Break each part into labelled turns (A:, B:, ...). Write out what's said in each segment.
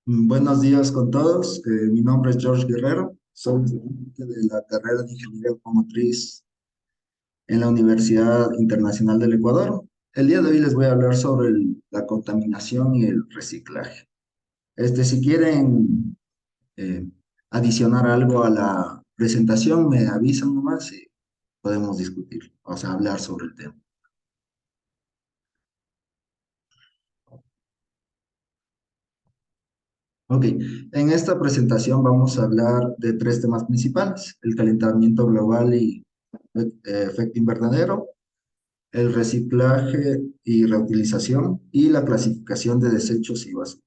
A: Buenos días con todos. Mi nombre es George Guerrero. Soy estudiante de la carrera de Ingeniería Automotriz en la Universidad Internacional del Ecuador. El día de hoy les voy a hablar sobre la contaminación y el reciclaje. Si quieren eh, adicionar algo a la presentación, me avisan nomás y podemos discutir, o sea, hablar sobre el tema. Ok, en esta presentación vamos a hablar de tres temas principales: el calentamiento global y efecto invernadero, el reciclaje y reutilización y la clasificación de desechos y basura.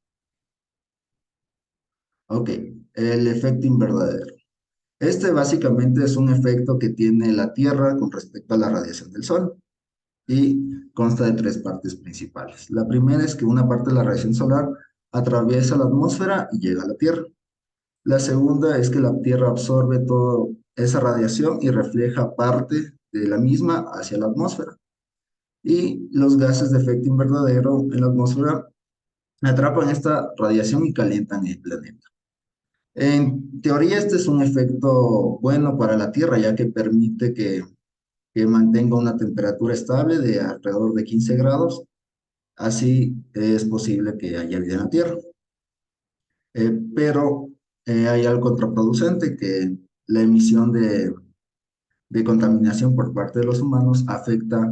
A: Ok, el efecto invernadero. Este básicamente es un efecto que tiene la Tierra con respecto a la radiación del Sol y consta de tres partes principales. La primera es que una parte de la radiación solar atraviesa la atmósfera y llega a la Tierra. La segunda es que la Tierra absorbe toda esa radiación y refleja parte de la misma hacia la atmósfera. Y los gases de efecto invernadero en la atmósfera atrapan esta radiación y calientan el planeta. En teoría, este es un efecto bueno para la Tierra, ya que permite que mantenga una temperatura estable de alrededor de 15 grados. Así es posible que haya vida en la Tierra. Pero hay algo contraproducente, que la emisión de contaminación por parte de los humanos afecta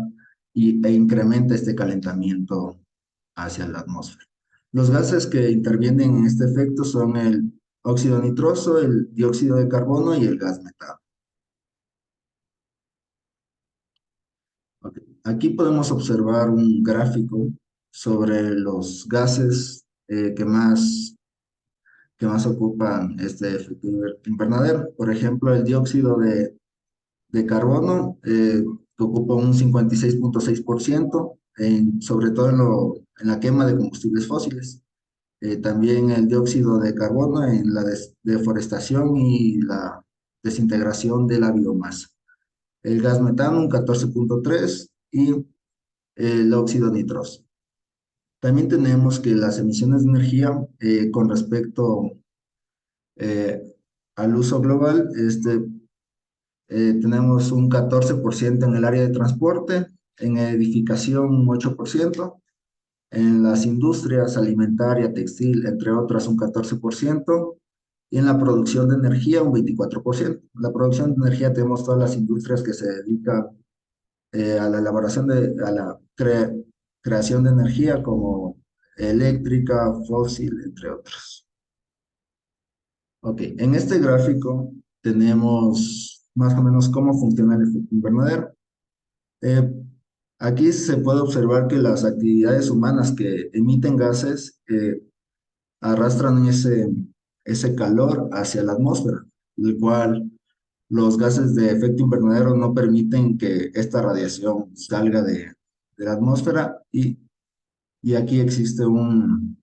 A: e incrementa este calentamiento hacia la atmósfera. Los gases que intervienen en este efecto son el óxido nitroso, el dióxido de carbono y el gas metano. Ok. Aquí podemos observar un gráfico sobre los gases que más ocupan este efecto invernadero. Por ejemplo, el dióxido de carbono, que ocupa un 56,6%, sobre todo en la quema de combustibles fósiles. También el dióxido de carbono en la deforestación y la desintegración de la biomasa. El gas metano un 14,3% y el óxido nitroso. También tenemos que las emisiones de energía, con respecto eh, al uso global, tenemos un 14% en el área de transporte, en edificación un 8%, en las industrias alimentaria, textil, entre otras, un 14%, y en la producción de energía un 24%. La producción de energía tenemos todas las industrias que se dedican a la elaboración a la creación de energía, como eléctrica, fósil, entre otros. Ok, en este gráfico tenemos más o menos cómo funciona el efecto invernadero. Eh, Aquí se puede observar que las actividades humanas que emiten gases arrastran ese calor hacia la atmósfera, el cual los gases de efecto invernadero no permiten que esta radiación salga de la atmósfera, y aquí existe un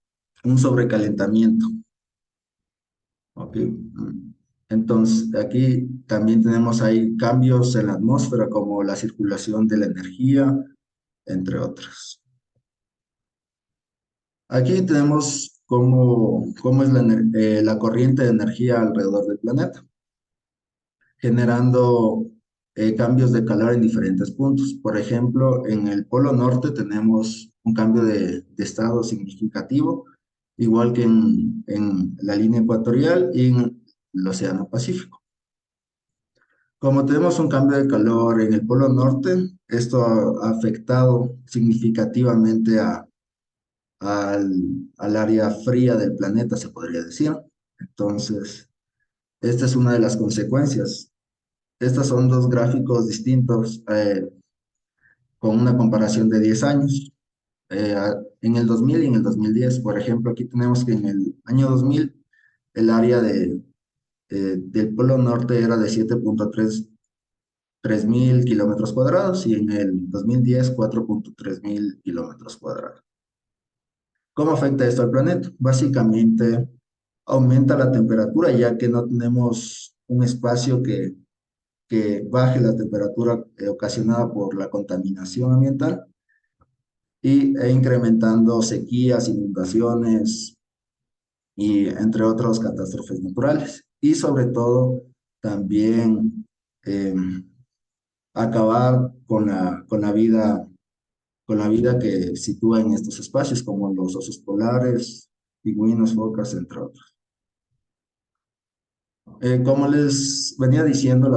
A: sobrecalentamiento. ¿Ok? Entonces, aquí también tenemos ahí cambios en la atmósfera, como la circulación de la energía, entre otros. Aquí tenemos cómo es la corriente de energía alrededor del planeta, generando cambios de calor en diferentes puntos. Por ejemplo, en el Polo Norte tenemos un cambio de estado significativo, igual que en la línea ecuatorial y en el Océano Pacífico. Como tenemos un cambio de calor en el Polo Norte, esto ha afectado significativamente al área fría del planeta, se podría decir. Entonces, esta es una de las consecuencias. Estos son dos gráficos distintos, con una comparación de 10 años, en el 2000 y en el 2010. Por ejemplo, aquí tenemos que en el año 2000 el área del Polo Norte era de 7,3 mil kilómetros cuadrados, y en el 2010 4,3 mil kilómetros cuadrados. ¿Cómo afecta esto al planeta? Básicamente aumenta la temperatura, ya que no tenemos un espacio que baje la temperatura ocasionada por la contaminación ambiental, e incrementando sequías, inundaciones, y entre otras catástrofes naturales. Y sobre todo también eh, acabar con la vida que sitúa en estos espacios, como los osos polares, pingüinos, focas, entre otros. Como les venía diciendo,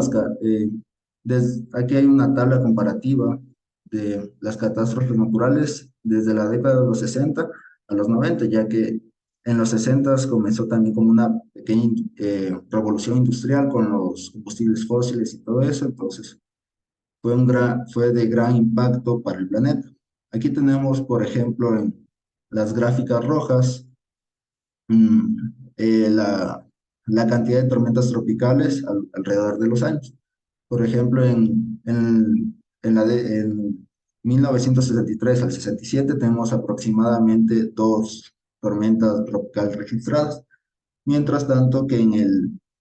A: aquí hay una tabla comparativa de las catástrofes naturales desde la década de los 60 a los 90, ya que en los 60 comenzó también como una pequeña revolución industrial con los combustibles fósiles y todo eso, entonces fue de gran impacto para el planeta. Aquí tenemos, por ejemplo, en las gráficas rojas, mm, eh, la, la cantidad de tormentas tropicales alrededor de los años. Por ejemplo, en 1963 al 67 tenemos aproximadamente dos tormentas tropicales registradas, mientras tanto que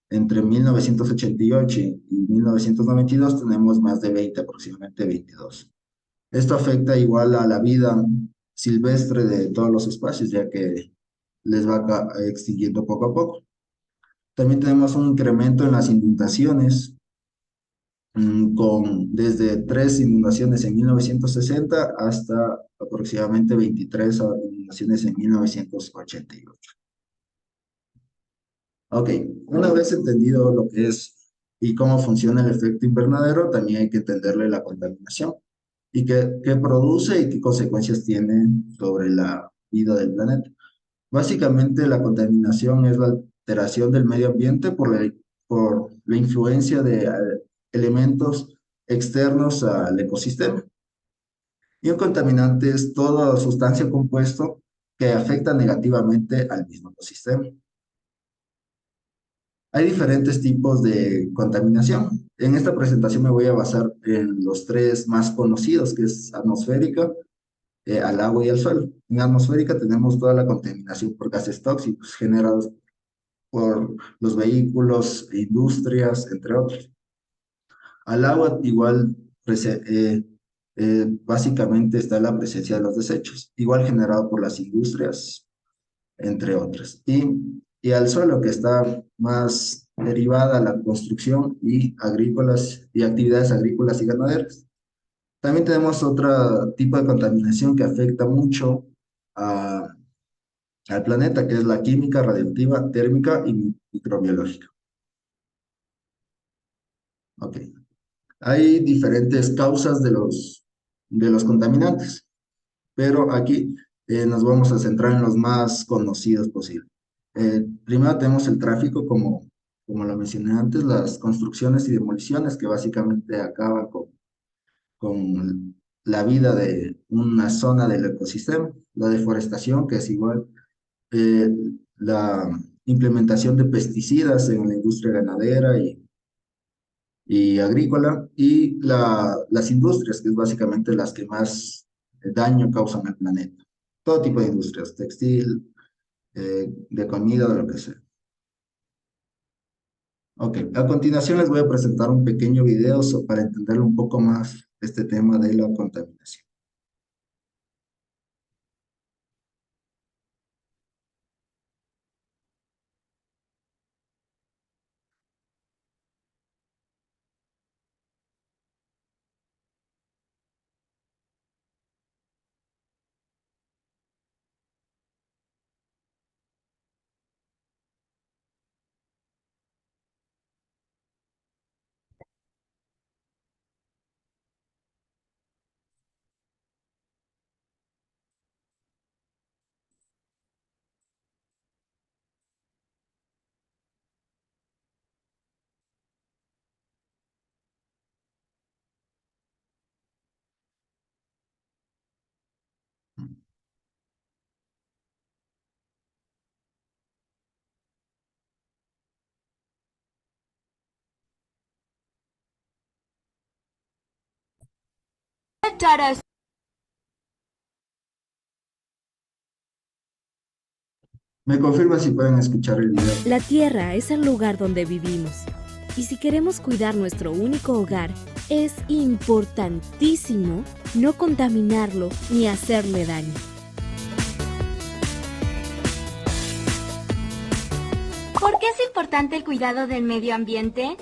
A: entre 1988 y 1992 tenemos más de 20, aproximadamente 22. Esto afecta igual a la vida silvestre de todos los espacios, ya que les va extinguiendo poco a poco. También tenemos un incremento en las inundaciones, con desde 3 inundaciones en 1960 hasta aproximadamente 23 inundaciones en 1988. Ok, una vez entendido lo que es y cómo funciona el efecto invernadero, también hay que entenderle la contaminación y qué produce y qué consecuencias tiene sobre la vida del planeta. Básicamente, la contaminación es la alteración del medio ambiente por la influencia de elementos externos al ecosistema. Y un contaminante es toda sustancia o compuesto que afecta negativamente al mismo ecosistema. Hay diferentes tipos de contaminación. En esta presentación me voy a basar en los tres más conocidos, que es atmosférica, al agua y al suelo. En atmosférica tenemos toda la contaminación por gases tóxicos generados por los vehículos, industrias, entre otros. Al agua igual, básicamente está la presencia de los desechos, igual generado por las industrias, entre otras. Y al suelo, que está más derivada a la construcción y agrícolas y actividades agrícolas y ganaderas. También tenemos otro tipo de contaminación que afecta mucho a, al planeta, que es la química, radiactiva, térmica y microbiológica. Ok. Hay diferentes causas de los contaminantes, pero aquí nos vamos a centrar en los más conocidos posibles. Primero tenemos el tráfico, como lo mencioné antes, las construcciones y demoliciones que básicamente acaban con la vida de una zona del ecosistema. La deforestación, que es igual, eh, la implementación de pesticidas en la industria ganadera y agrícola, y las industrias, que es básicamente las que más daño causan al planeta. Todo tipo de industrias, textil, de comida, de lo que sea. Ok, a continuación les voy a presentar un pequeño video para entender un poco más este tema de la contaminación. ¿Me confirma si pueden escuchar el video?
B: La tierra es el lugar donde vivimos. Y si queremos cuidar nuestro único hogar, es importantísimo no contaminarlo ni hacerle daño.
C: ¿Por qué es importante el cuidado del medio ambiente?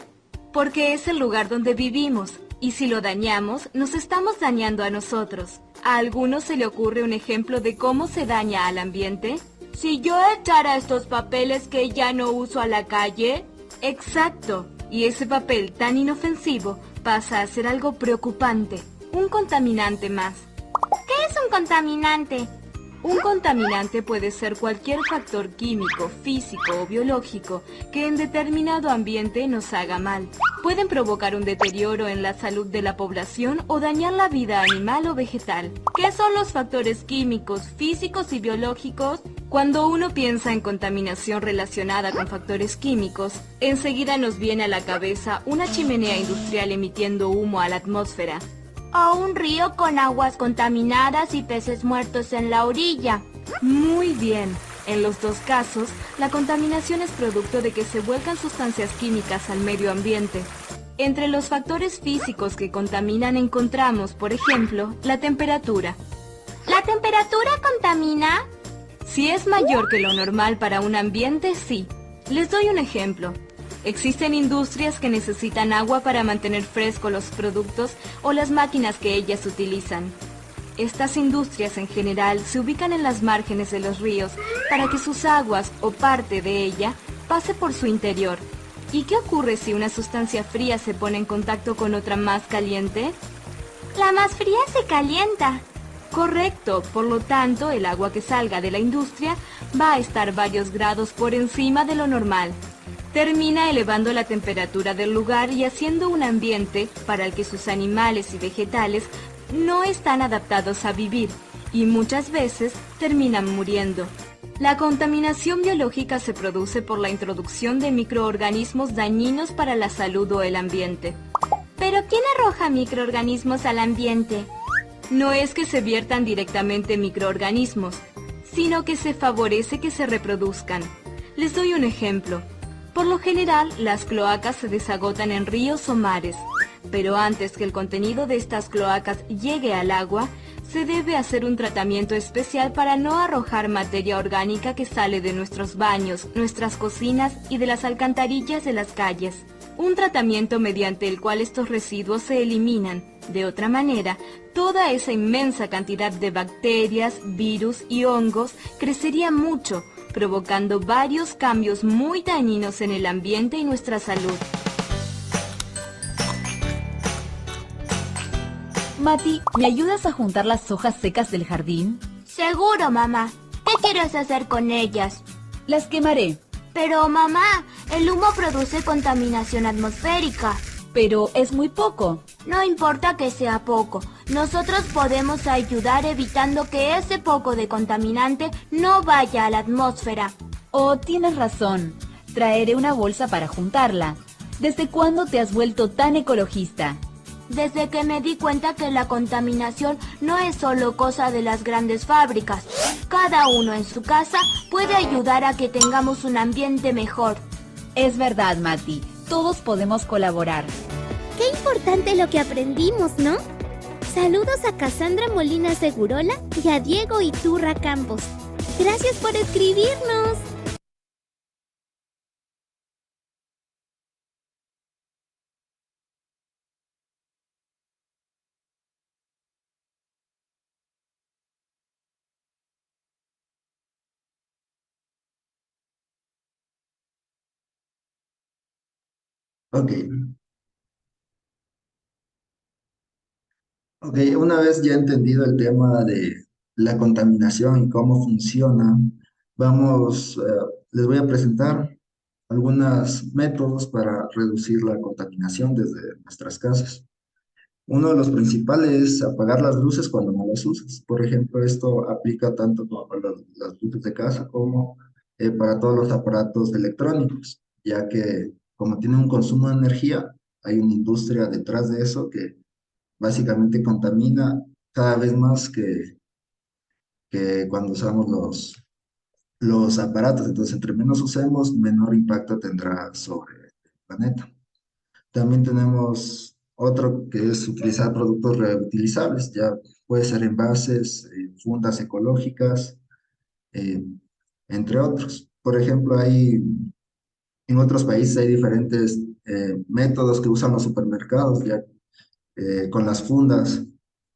C: Porque es el lugar donde vivimos, y si lo dañamos, nos estamos dañando a nosotros. ¿A alguno se le ocurre un ejemplo de cómo se daña al ambiente? Si yo echara estos papeles que ya no uso a la calle. Exacto, y ese papel tan inofensivo pasa a ser algo preocupante, un contaminante más.
D: ¿Qué es un contaminante?
C: Un contaminante puede ser cualquier factor químico, físico o biológico que en determinado ambiente nos haga mal. Pueden provocar un deterioro en la salud de la población o dañar la vida animal o vegetal. ¿Qué son los factores químicos, físicos y biológicos? Cuando uno piensa en contaminación relacionada con factores químicos, enseguida nos viene a la cabeza una chimenea industrial emitiendo humo a la atmósfera.
D: O un río con aguas contaminadas y peces muertos en la orilla.
C: Muy bien. En los dos casos, la contaminación es producto de que se vuelcan sustancias químicas al medio ambiente. Entre los factores físicos que contaminan encontramos, por ejemplo, la temperatura.
D: ¿La temperatura contamina?
C: Si es mayor que lo normal para un ambiente, sí. Les doy un ejemplo. Existen industrias que necesitan agua para mantener frescos los productos o las máquinas que ellas utilizan. Estas industrias en general se ubican en las márgenes de los ríos para que sus aguas o parte de ella pase por su interior. ¿Y qué ocurre si una sustancia fría se pone en contacto con otra más caliente?
D: La más fría se calienta.
C: Correcto, por lo tanto, el agua que salga de la industria va a estar varios grados por encima de lo normal. Termina elevando la temperatura del lugar y haciendo un ambiente para el que sus animales y vegetales no están adaptados a vivir y muchas veces terminan muriendo. La contaminación biológica se produce por la introducción de microorganismos dañinos para la salud o el ambiente.
D: ¿Pero quién arroja microorganismos al ambiente?
C: No es que se viertan directamente microorganismos, sino que se favorece que se reproduzcan. Les doy un ejemplo. Por lo general, las cloacas se desagotan en ríos o mares, pero antes que el contenido de estas cloacas llegue al agua, se debe hacer un tratamiento especial para no arrojar materia orgánica que sale de nuestros baños, nuestras cocinas y de las alcantarillas de las calles. Un tratamiento mediante el cual estos residuos se eliminan. De otra manera, toda esa inmensa cantidad de bacterias, virus y hongos crecería mucho, provocando varios cambios muy dañinos en el ambiente y nuestra salud.
E: Mati, ¿me ayudas a juntar las hojas secas del jardín?
D: Seguro, mamá. ¿Qué quieres hacer con ellas?
E: Las quemaré.
D: Pero, mamá, el humo produce contaminación atmosférica.
E: Pero es muy poco.
D: No importa que sea poco, nosotros podemos ayudar evitando que ese poco de contaminante no vaya a la atmósfera.
E: Oh, tienes razón. Traeré una bolsa para juntarla. ¿Desde cuándo te has vuelto tan ecologista?
D: Desde que me di cuenta que la contaminación no es solo cosa de las grandes fábricas. Cada uno en su casa puede ayudar a que tengamos un ambiente mejor.
E: Es verdad, Mati. Todos podemos colaborar.
F: Qué importante lo que aprendimos, ¿no? Saludos a Cassandra Molina Segurola y a Diego Iturra Campos. Gracias por escribirnos.
A: Ok, ok, una vez ya entendido el tema de la contaminación y cómo funciona, les voy a presentar algunos métodos para reducir la contaminación desde nuestras casas. Uno de los principales es apagar las luces cuando no las usas. Por ejemplo, esto aplica tanto como para las luces de casa como para todos los aparatos electrónicos, ya que como tienen un consumo de energía, hay una industria detrás de eso que básicamente contamina cada vez más que cuando usamos los aparatos. Entonces, entre menos usemos, menor impacto tendrá sobre el planeta. También tenemos otro que es utilizar productos reutilizables, ya puede ser envases, fundas ecológicas, eh, entre otros. Por ejemplo, hay En otros países hay diferentes métodos que usan los supermercados, ya con las fundas,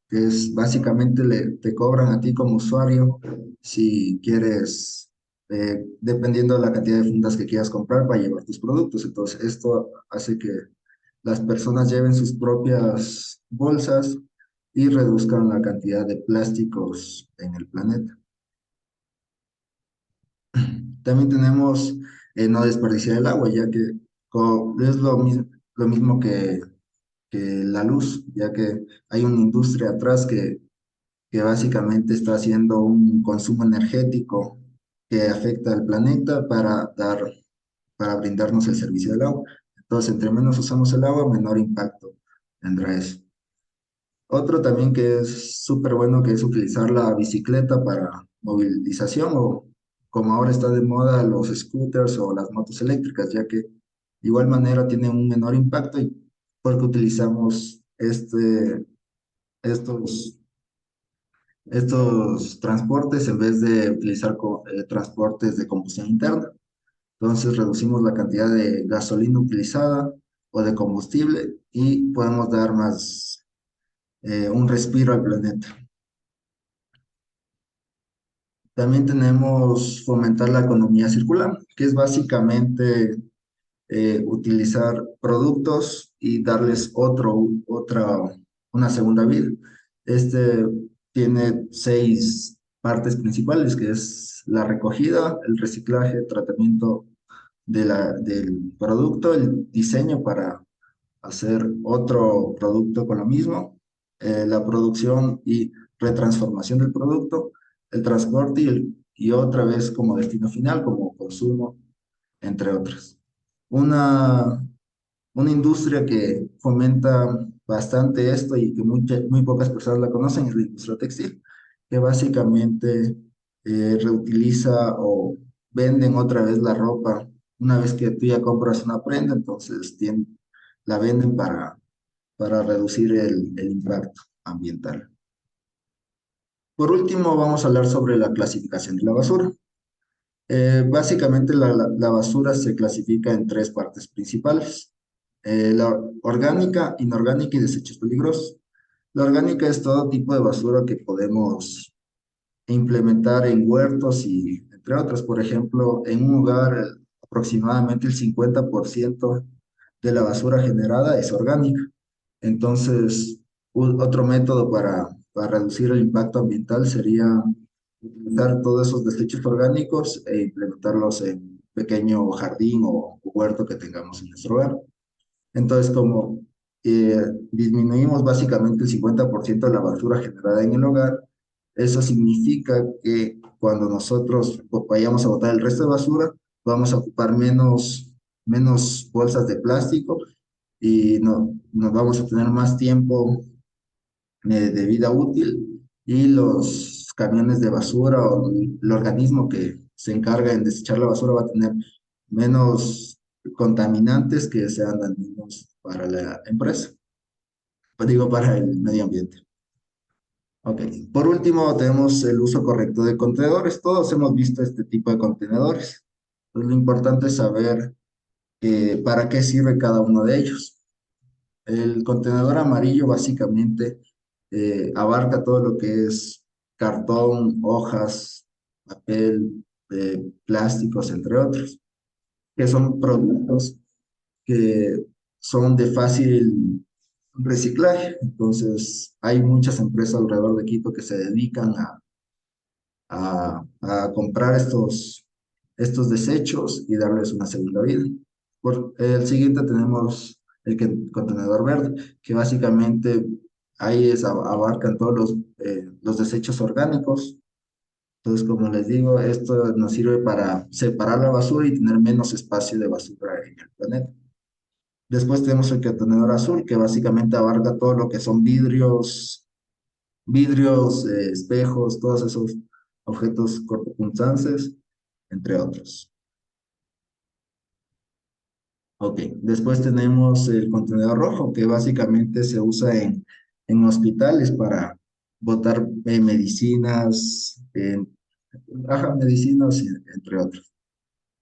A: que es básicamente te cobran a ti como usuario si quieres, dependiendo de la cantidad de fundas que quieras comprar para llevar tus productos. Entonces, esto hace que las personas lleven sus propias bolsas y reduzcan la cantidad de plásticos en el planeta. También tenemos no desperdiciar el agua, ya que es lo mismo que la luz, ya que hay una industria atrás que básicamente está haciendo un consumo energético que afecta al planeta para brindarnos el servicio del agua. Entonces, entre menos usamos el agua, menor impacto tendrá eso. Otro también que es súper bueno, que es utilizar la bicicleta para movilización, o como ahora está de moda los scooters o las motos eléctricas, ya que de igual manera tienen un menor impacto y porque utilizamos estos, estos transportes en vez de utilizar transportes de combustión interna. Entonces reducimos la cantidad de gasolina utilizada o de combustible y podemos dar más un respiro al planeta. También tenemos fomentar la economía circular, que es básicamente utilizar productos y darles una segunda vida. Este tiene 6 partes principales, que es la recogida, el reciclaje, el tratamiento del producto, el diseño para hacer otro producto con lo mismo, la producción y retransformación del producto, el transporte y otra vez como destino final, como consumo, entre otras. Una, una industria que fomenta bastante esto y que muy pocas personas la conocen es la industria textil, que básicamente reutiliza o venden otra vez la ropa. Una vez que tú ya compras una prenda, entonces la venden para reducir el impacto ambiental. Por último, vamos a hablar sobre la clasificación de la basura. Básicamente la basura se clasifica en 3 partes principales: la orgánica, inorgánica y desechos peligrosos. La orgánica es todo tipo de basura que podemos implementar en huertos y entre otros. Por ejemplo, en un hogar aproximadamente el 50% de la basura generada es orgánica. Entonces, otro método para reducir el impacto ambiental sería utilizar todos esos desechos orgánicos e implementarlos en un pequeño jardín o huerto que tengamos en nuestro hogar. Entonces, como disminuimos básicamente el 50% de la basura generada en el hogar, eso significa que cuando nosotros vayamos a botar el resto de basura, vamos a ocupar menos bolsas de plástico y nos vamos a tener más tiempo de vida útil, y los camiones de basura o el organismo que se encarga en desechar la basura va a tener menos contaminantes que sean dañinos para la empresa, pues digo, para el medio ambiente. Ok, por último tenemos el uso correcto de contenedores. Todos hemos visto este tipo de contenedores. Entonces, lo importante es saber para qué sirve cada uno de ellos. El contenedor amarillo básicamente abarca todo lo que es cartón, hojas, papel, plásticos, entre otros, que son productos que son de fácil reciclaje. Entonces, hay muchas empresas alrededor de Quito que se dedican a comprar estos desechos y darles una segunda vida. Por el siguiente tenemos contenedor verde, que básicamente ahí abarcan todos los desechos orgánicos. Entonces, como les digo, esto nos sirve para separar la basura y tener menos espacio de basura en el planeta. Después tenemos el contenedor azul, que básicamente abarca todo lo que son vidrios, espejos, todos esos objetos cortopunzantes, entre otros. Ok, después tenemos el contenedor rojo, que básicamente se usa en hospitales para botar medicinas, medicinas, entre otros.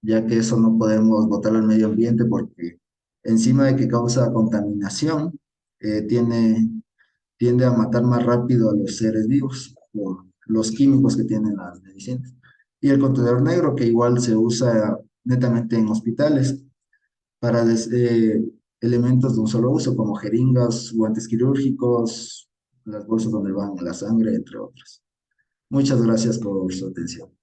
A: ya que eso no podemos botarlo al medio ambiente porque encima de que causa contaminación, tiende a matar más rápido a los seres vivos por los químicos que tienen las medicinas. Y el contenedor negro, que igual se usa netamente en hospitales para elementos de un solo uso, como jeringas, guantes quirúrgicos, las bolsas donde van la sangre, entre otras. Muchas gracias por su atención.